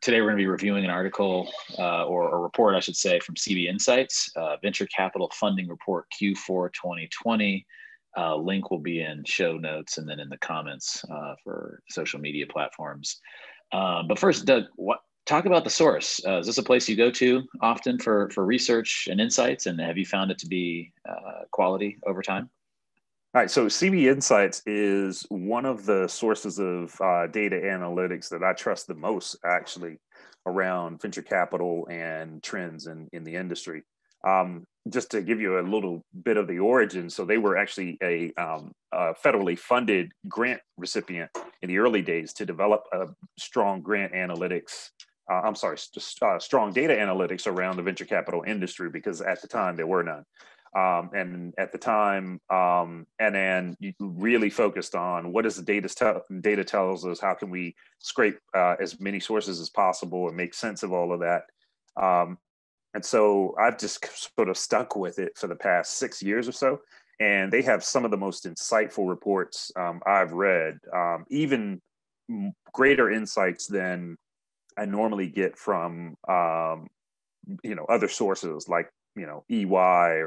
Today we're going to be reviewing an article or a report, I should say, from CB Insights, Venture Capital Funding Report Q4 2020. Link will be in show notes and then in the comments for social media platforms. But first, Doug, talk about the source. Is this a place you go to often for research and insights? And have you found it to be quality over time? All right, so CB Insights is one of the sources of data analytics that I trust the most, actually, around venture capital and trends in the industry. Just to give you a little bit of the origin, so they were actually a federally funded grant recipient in the early days to develop a strong grant analytics. Strong data analytics around the venture capital industry, because at the time there were none. And at the time, and then you really focused on what does the data tells us, how can we scrape as many sources as possible and make sense of all of that. And so I've just sort of stuck with it for the past 6 years or so. And they have some of the most insightful reports I've read, even greater insights than I normally get from, other sources like, EY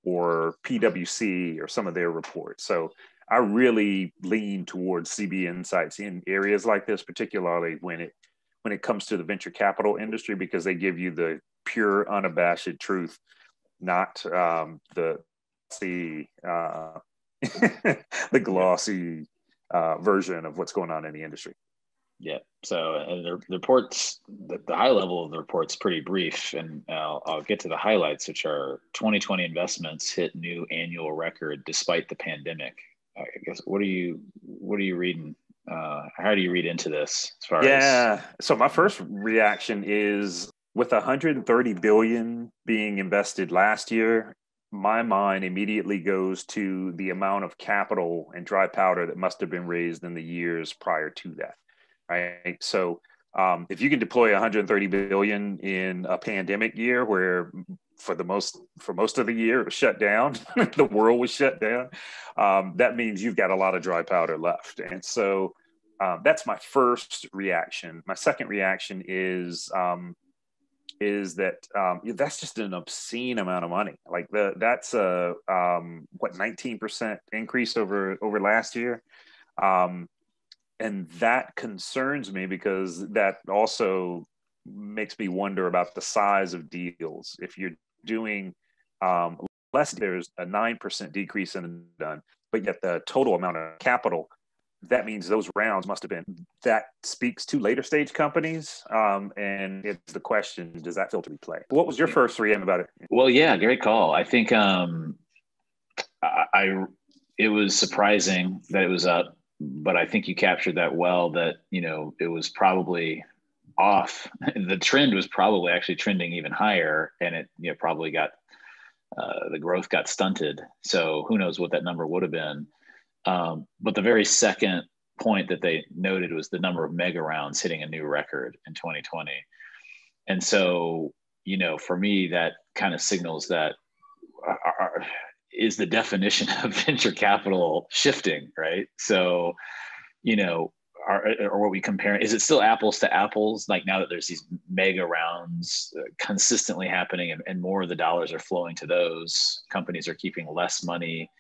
or PwC or some of their reports. So I really lean towards CB Insights in areas like this, particularly when it comes to the venture capital industry, because they give you the pure, unabashed truth, not the glossy version of what's going on in the industry. Yeah. So the reports, the high level of the report's pretty brief, and I'll get to the highlights, which are 2020 investments hit new annual record despite the pandemic. I guess what are you reading? How do you read into this? So my first reaction is, with 130 billion being invested last year, my mind immediately goes to the amount of capital and dry powder that must have been raised in the years prior to that. Right. So if you can deploy 130 billion in a pandemic year where for most of the year it was shut down, the world was shut down, that means you've got a lot of dry powder left. And so that's my first reaction. My second reaction is that that's just an obscene amount of money. Like that's a 19% increase over last year. And that concerns me, because that also makes me wonder about the size of deals. If you're doing less, there's a 9% decrease in the done, but yet the total amount of capital, that means those rounds must have been, that speaks to later stage companies. And it's the question, does that filter play? What was your first reaction about it? Well, yeah, great call. I think it was surprising that it was up, but I think you captured that well, that, it was probably off. The trend was probably actually trending even higher, and it probably got, the growth got stunted. So who knows what that number would have been. But the very second point that they noted was the number of mega rounds hitting a new record in 2020. And so, for me, that kind of signals that is the definition of venture capital shifting, right? So, or what we compare, is it still apples to apples? Like, now that there's these mega rounds consistently happening, and more of the dollars are flowing to those, companies are keeping less money,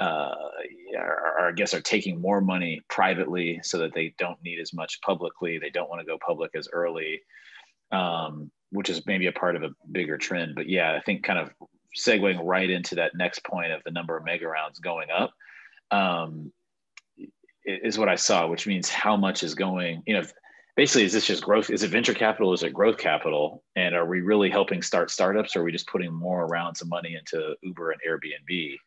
or I guess are taking more money privately so that they don't need as much publicly. They don't want to go public as early, which is maybe a part of a bigger trend. But yeah, I think kind of segueing right into that next point of the number of mega rounds going up, is what I saw, which means how much is going, basically, is this just growth? Is it venture capital? Is it growth capital? And are we really helping start startups? Or are we just putting more rounds of money into Uber and Airbnb?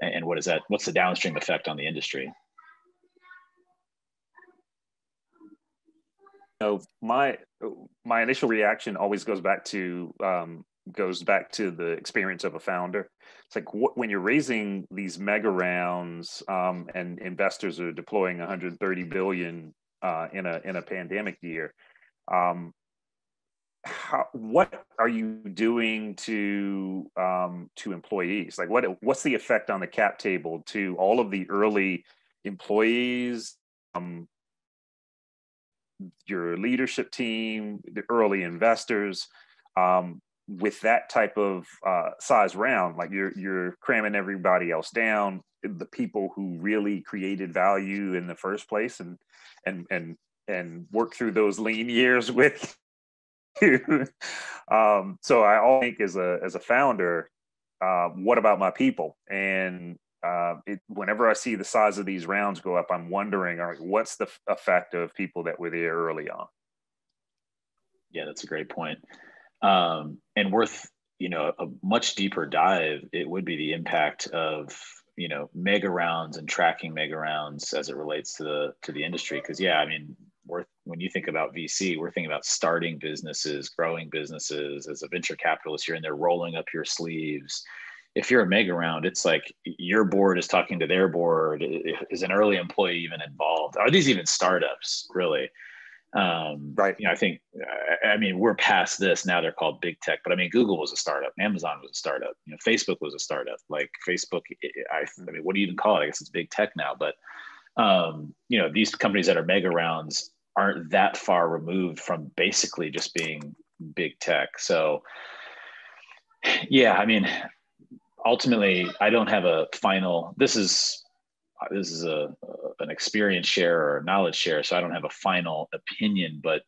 And what is that? What's the downstream effect on the industry? My initial reaction always goes back to the experience of a founder. It's like, when you're raising these mega rounds, and investors are deploying 130 billion in a pandemic year, what are you doing to employees? Like, what's the effect on the cap table to all of the early employees? your leadership team, the early investors, with that type of size round, like you're cramming everybody else down, the people who really created value in the first place, and work through those lean years with you. So I all think as a founder, what about my people? And whenever I see the size of these rounds go up, I'm wondering, all right, what's the effect of people that were there early on? Yeah, that's a great point. And worth, a much deeper dive, it would be the impact of, mega rounds and tracking mega rounds as it relates to the industry. Because yeah, I mean, when you think about VC, we're thinking about starting businesses, growing businesses. As a venture capitalist, you're in there rolling up your sleeves. If you're a mega round, it's like your board is talking to their board. Is an early employee even involved? Are these even startups, really? Right. I think, I mean, we're past this now. They're called big tech, but I mean, Google was a startup, Amazon was a startup, Facebook was a startup. Like Facebook, I mean, what do you even call it? I guess it's big tech now, but these companies that are mega rounds aren't that far removed from basically just being big tech. So yeah, I mean, ultimately, I don't have a final. This is an experience share or a knowledge share, so I don't have a final opinion. But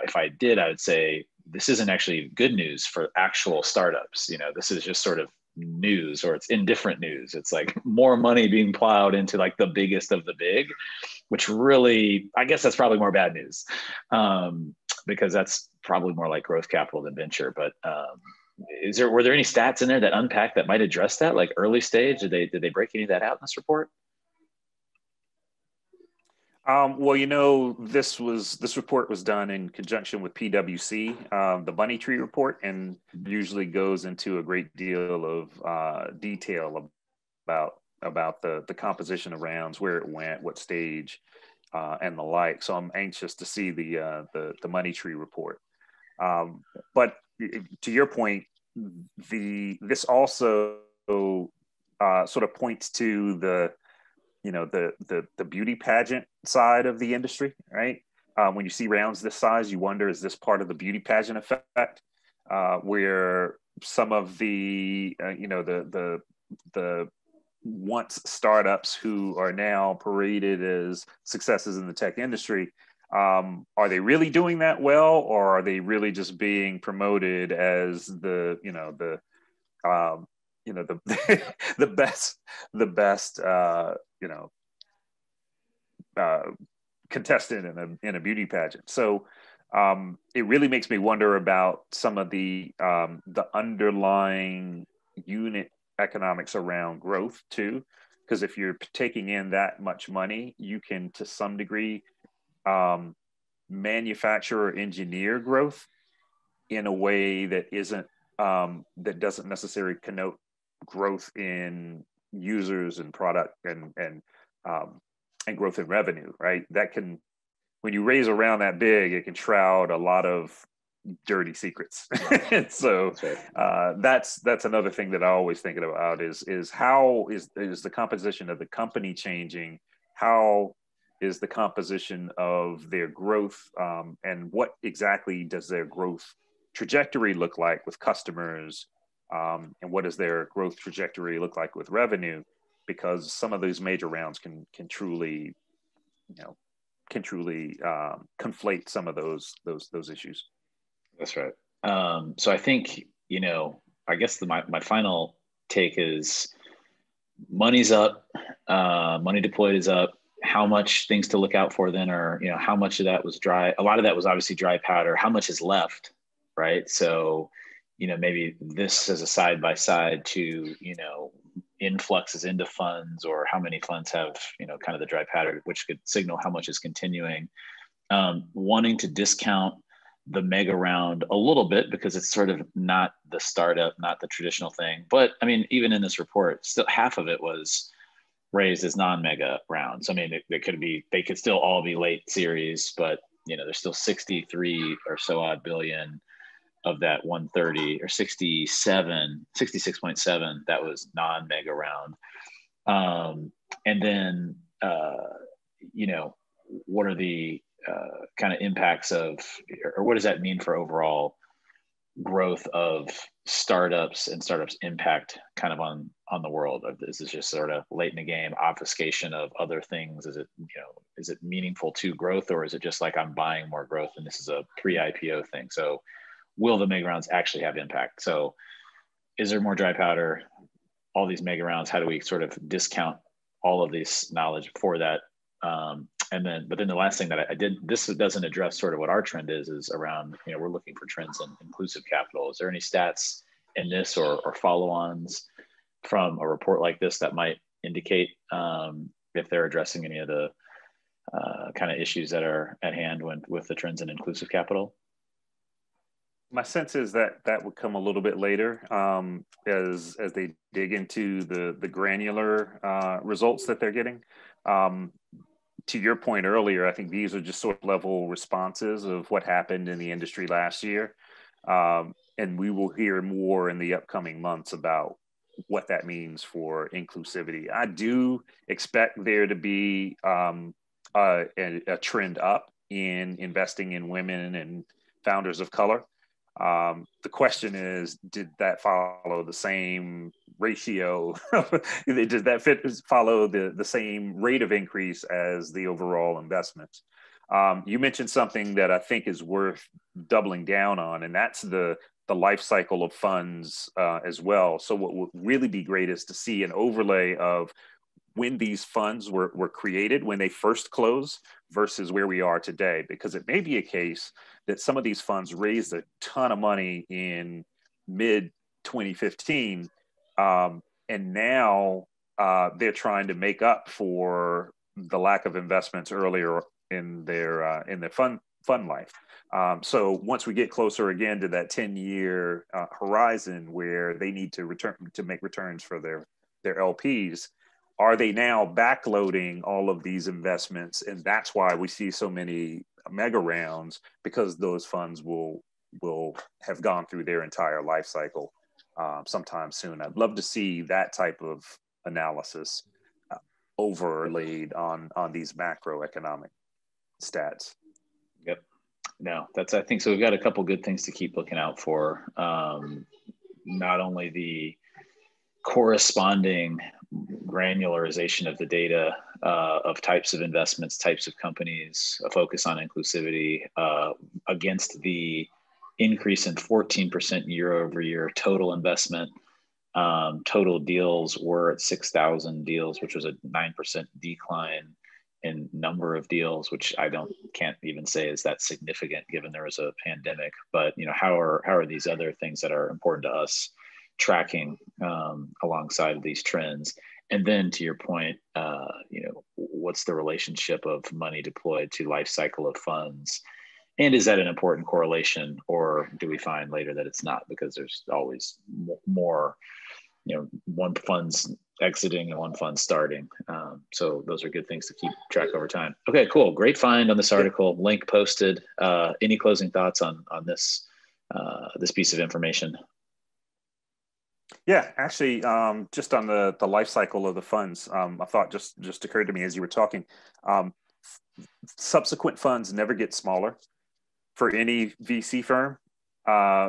if I did, I would say this isn't actually good news for actual startups. This is just sort of news, or it's indifferent news. It's like more money being plowed into like the biggest of the big, which really, I guess that's probably more bad news, because that's probably more like growth capital than venture. But were there any stats in there that unpack that might address that, like early stage? Did they break any of that out in this report? Well, this report was done in conjunction with PwC, the Bunny Tree report, and usually goes into a great deal of detail about the composition of rounds, where it went, what stage, and the like. So I'm anxious to see the Money Tree report. But to your point, this also sort of points to the beauty pageant side of the industry, right? When you see rounds this size, you wonder, is this part of the beauty pageant effect, where some of the once startups who are now paraded as successes in the tech industry, are they really doing that well, or are they really just being promoted as the best contestant in a beauty pageant? So it really makes me wonder about some of the underlying unit economics around growth too, because if you're taking in that much money, you can to some degree manufacture or engineer growth in a way that isn't that doesn't necessarily connote growth in users and product and growth in revenue, right? That can, when you raise around that big, it can shroud a lot of dirty secrets. And so that's another thing that I always think about is how is the composition of the company changing? How is the composition of their growth, and what exactly does their growth trajectory look like with customers, and what does their growth trajectory look like with revenue? Because some of these major rounds can truly conflate some of those issues. That's right. So I think, I guess my final take is money's up, money deployed is up. How much things to look out for then, or, how much of that was dry? A lot of that was obviously dry powder. How much is left, right? So, maybe this as a side by side to, influxes into funds, or how many funds have, kind of the dry powder, which could signal how much is continuing. Wanting to discount the mega round a little bit because it's sort of not the startup, not the traditional thing. But I mean, even in this report, still half of it was raised as non-mega rounds. I mean, they could still all be late series, but there's still 63 or so odd billion of that 130 or 66.7 that was non-mega round. And then what are the kind of impacts of, or what does that mean for overall growth of startups and startups impact kind of on the world? Is this just sort of late in the game obfuscation of other things? Is it, is it meaningful to growth, or is it just like I'm buying more growth and this is a pre-IPO thing? So will the mega rounds actually have impact? So is there more dry powder? All these mega rounds, how do we sort of discount all of this knowledge for that? But then the last thing that I did, this doesn't address sort of what our trend is around, we're looking for trends in inclusive capital. Is there any stats in this or follow-ons from a report like this that might indicate if they're addressing any of the kind of issues that are at hand with the trends in inclusive capital? My sense is that would come a little bit later as they dig into the granular results that they're getting. To your point earlier, I think these are just sort of level responses of what happened in the industry last year. And we will hear more in the upcoming months about what that means for inclusivity. I do expect there to be a trend up in investing in women and founders of color. The question is, did that follow the same ratio? Does that follow the same rate of increase as the overall investments? You mentioned something that I think is worth doubling down on, and that's the life cycle of funds as well. So what would really be great is to see an overlay of when these funds were created, when they first closed versus where we are today, because it may be a case that some of these funds raised a ton of money in mid 2015, and now they're trying to make up for the lack of investments earlier in their fund life. So once we get closer again to that 10-year horizon where they need to make returns for their LPs, are they now backloading all of these investments? And that's why we see so many mega rounds, because those funds will have gone through their entire life cycle sometime soon. I'd love to see that type of analysis overlaid on these macroeconomic stats. Yep. No, I think so. We've got a couple good things to keep looking out for. Not only the corresponding granularization of the data of types of investments, types of companies, a focus on inclusivity against the increase in 14% year over year total investment. Total deals were at 6,000 deals, which was a 9% decline in number of deals, which can't even say is that significant given there was a pandemic. But how are these other things that are important to us tracking alongside of these trends? And then to your point, what's the relationship of money deployed to life cycle of funds? And is that an important correlation, or do we find later that it's not, because there's always more, one fund's exiting and one fund's starting. So those are good things to keep track over time. Okay, cool. Great find on this article. Link posted. Any closing thoughts on this piece of information? Yeah, actually, just on the life cycle of the funds, I thought just occurred to me as you were talking, subsequent funds never get smaller for any VC firm.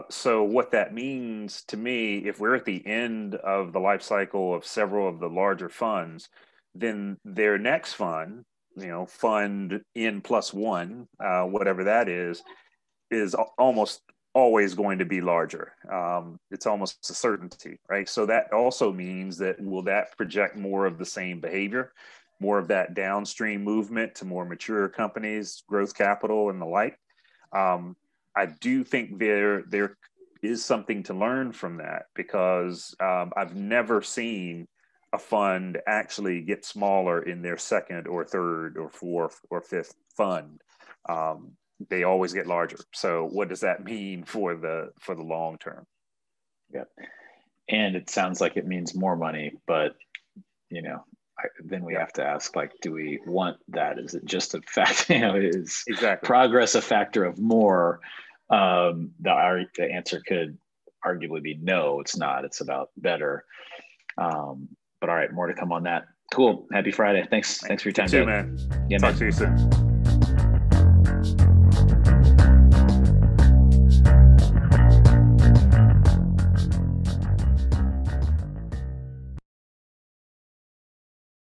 So what that means to me, if we're at the end of the life cycle of several of the larger funds, then their next fund, fund N+1, whatever that is almost always going to be larger. It's almost a certainty, right? So that also means that will that project more of the same behavior, more of that downstream movement to more mature companies, growth capital and the like. I do think there is something to learn from that, because I've never seen a fund actually get smaller in their second or third or fourth or fifth fund. They always get larger. So what does that mean for the long term? Yeah. And it sounds like it means more money, but then we have to ask, do we want that? Is it just a fact, is exactly progress a factor of more? The answer could arguably be no, it's not. It's about better. But all right, more to come on that. Cool. Happy Friday. Thanks for your time, Doug. Man. Yeah, Talk to you soon.